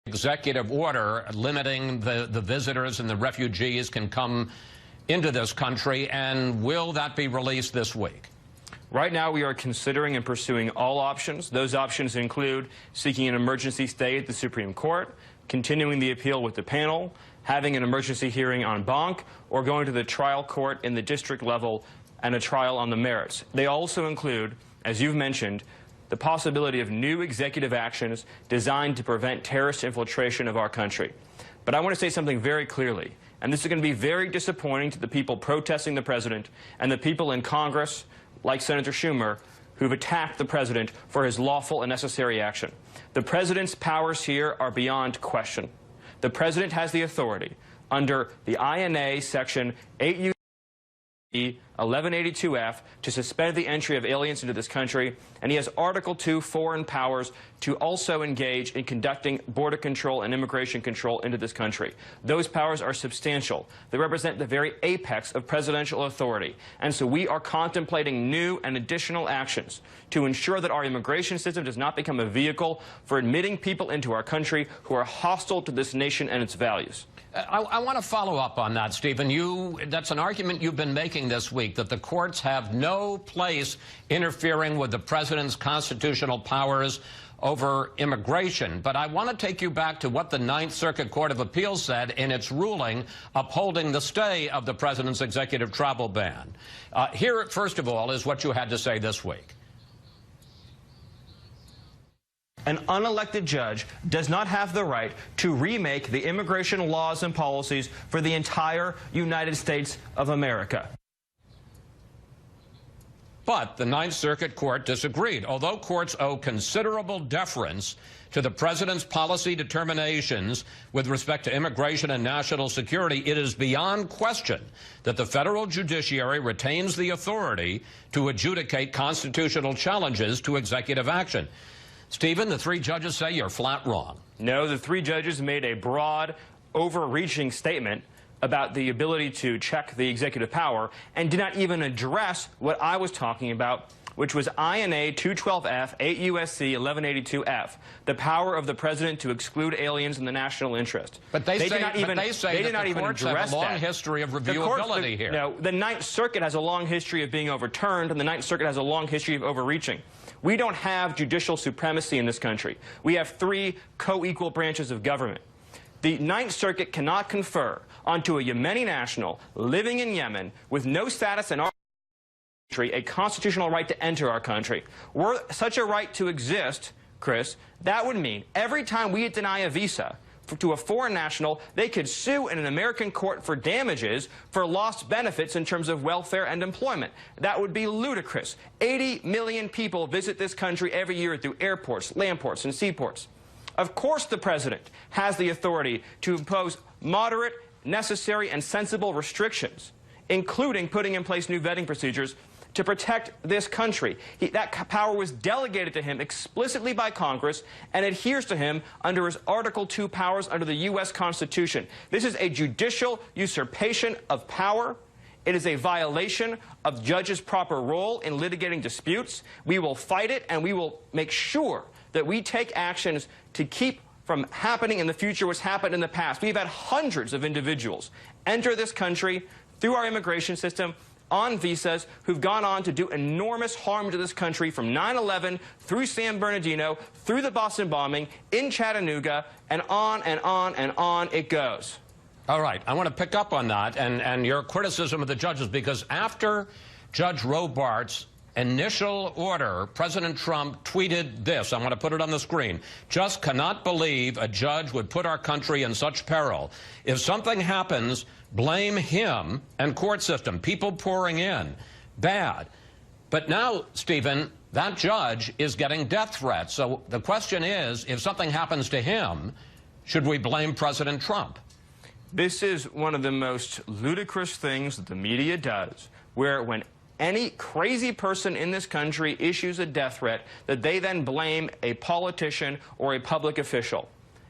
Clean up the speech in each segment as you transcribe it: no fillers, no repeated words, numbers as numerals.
executive order limiting the visitors and the refugees can come into this country, and will that be released this week? Right now, we are considering and pursuing all options. Those options include seeking an emergency stay at the Supreme Court, continuing the appeal with the panel, having an emergency hearing en banc, or going to the trial court in the district level and a trial on the merits. They also include, as you've mentioned, the possibility of new executive actions designed to prevent terrorist infiltration of our country. But I want to say something very clearly, and this is going to be very disappointing to the people protesting the president and the people in Congress, like Senator Schumer, who've attacked the president for his lawful and necessary action. The president's powers here are beyond question. The president has the authority under the INA Section 8 U. 1182F to suspend the entry of aliens into this country, and he has Article 2 foreign powers to also engage in conducting border control and immigration control into this country. Those powers are substantial. They represent the very apex of presidential authority, and so we are contemplating new and additional actions to ensure that our immigration system does not become a vehicle for admitting people into our country who are hostile to this nation and its values. I want to follow up on that, Stephen. That's an argument you've been making this week, that the courts have no place interfering with the president's constitutional powers over immigration. But I want to take you back to what the Ninth Circuit Court of Appeals said in its ruling upholding the stay of the president's executive travel ban. Here, first of all, is what you had to say this week. An unelected judge does not have the right to remake the immigration laws and policies for the entire United States of America. But the Ninth Circuit Court disagreed. Although courts owe considerable deference to the president's policy determinations with respect to immigration and national security, it is beyond question that the federal judiciary retains the authority to adjudicate constitutional challenges to executive action. Stephen, the three judges say you're flat wrong. No, the three judges made a broad, overreaching statement about the ability to check the executive power and did not even address what I was talking about, which was INA 212F, 8 U.S.C. 1182F, the power of the president to exclude aliens in the national interest. But they say that the courts have a long history of reviewability here. No, the Ninth Circuit has a long history of being overturned, and the Ninth Circuit has a long history of overreaching. We don't have judicial supremacy in this country. We have three co-equal branches of government. The Ninth Circuit cannot confer onto a Yemeni national living in Yemen with no status in our country a constitutional right to enter our country. Were such a right to exist, Chris, that would mean every time we deny a visa to a foreign national, they could sue in an American court for damages for lost benefits in terms of welfare and employment. That would be ludicrous. 80 million people visit this country every year through airports, land ports, and seaports. Of course the president has the authority to impose moderate, necessary, and sensible restrictions, including putting in place new vetting procedures to protect this country. That power was delegated to him explicitly by Congress and adheres to him under his Article 2 powers under the U.S. Constitution. This is a judicial usurpation of power. It is a violation of judges' proper role in litigating disputes. We will fight it, and we will make sure that we take actions to keep from happening in the future what's happened in the past. We've had hundreds of individuals enter this country through our immigration system on visas who've gone on to do enormous harm to this country from 9/11 through San Bernardino, through the Boston bombing, in Chattanooga, and on and on and on it goes. All right. I want to pick up on that and your criticism of the judges, because after Judge Robart's initial order, President Trump tweeted this. I want to put it on the screen. Just cannot believe a judge would put our country in such peril. If something happens, blame him and court system. People pouring in. Bad. But now, Stephen, that judge is getting death threats. So the question is, if something happens to him, should we blame President Trump? This is one of the most ludicrous things that the media does, where when any crazy person in this country issues a death threat, that they then blame a politician or a public official.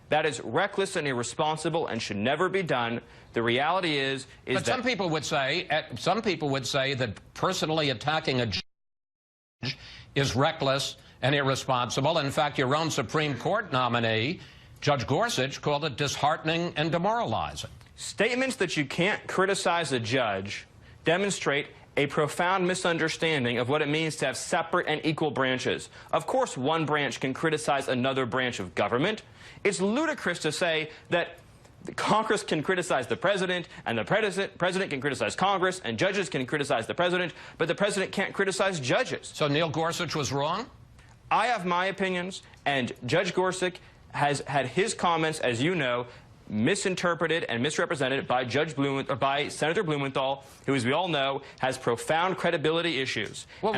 That is reckless and irresponsible and should never be done. The reality is but some people would say that personally attacking a judge is reckless and irresponsible. In fact, your own Supreme Court nominee Judge Gorsuch called it disheartening and demoralizing. Statements that you can't criticize a judge demonstrate a profound misunderstanding of what it means to have separate and equal branches. Of course, one branch can criticize another branch of government. It's ludicrous to say that Congress can criticize the president, and the president can criticize Congress, and judges can criticize the president, but the president can't criticize judges. So Neil Gorsuch was wrong? I have my opinions, and Judge Gorsuch has had his comments, as you know, misinterpreted and misrepresented by Senator Blumenthal, who, as we all know, has profound credibility issues. Well,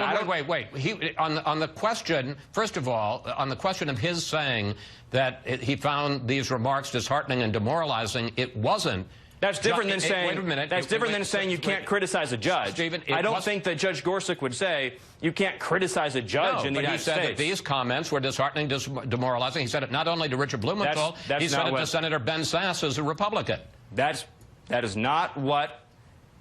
wait. On the question, first of all, on the question of his saying that he found these remarks disheartening and demoralizing, it wasn't. That's different than saying. Wait a minute. That's different than saying you can't criticize a judge. Stephen, I don't think that Judge Gorsuch would say you can't criticize a judge in the United States. No, but he said that these comments were disheartening, demoralizing. He said it not only to Richard Blumenthal, he said it to Senator Ben Sasse as a Republican. That is not what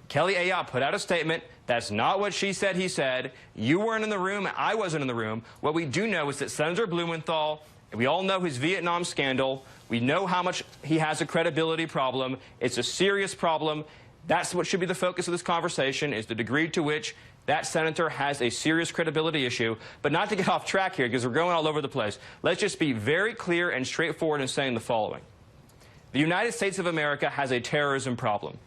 Kelly Ayotte put out a statement. That's not what she said he said. You weren't in the room. I wasn't in the room. What we do know is that Senator Blumenthal, we all know his Vietnam scandal. We know how much he has a credibility problem. It's a serious problem. That's what should be the focus of this conversation, is the degree to which that senator has a serious credibility issue. But not to get off track here, because we're going all over the place. Let's just be very clear and straightforward in saying the following. The United States of America has a terrorism problem.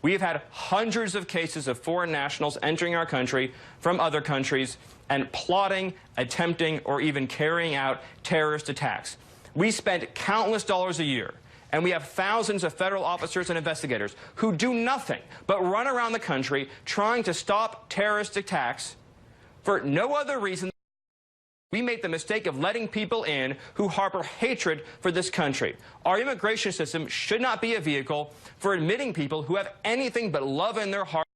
We have had hundreds of cases of foreign nationals entering our country from other countries and plotting, attempting, or even carrying out terrorist attacks. We spend countless dollars a year, and we have thousands of federal officers and investigators who do nothing but run around the country trying to stop terrorist attacks for no other reason. We make the mistake of letting people in who harbor hatred for this country. Our immigration system should not be a vehicle for admitting people who have anything but love in their heart.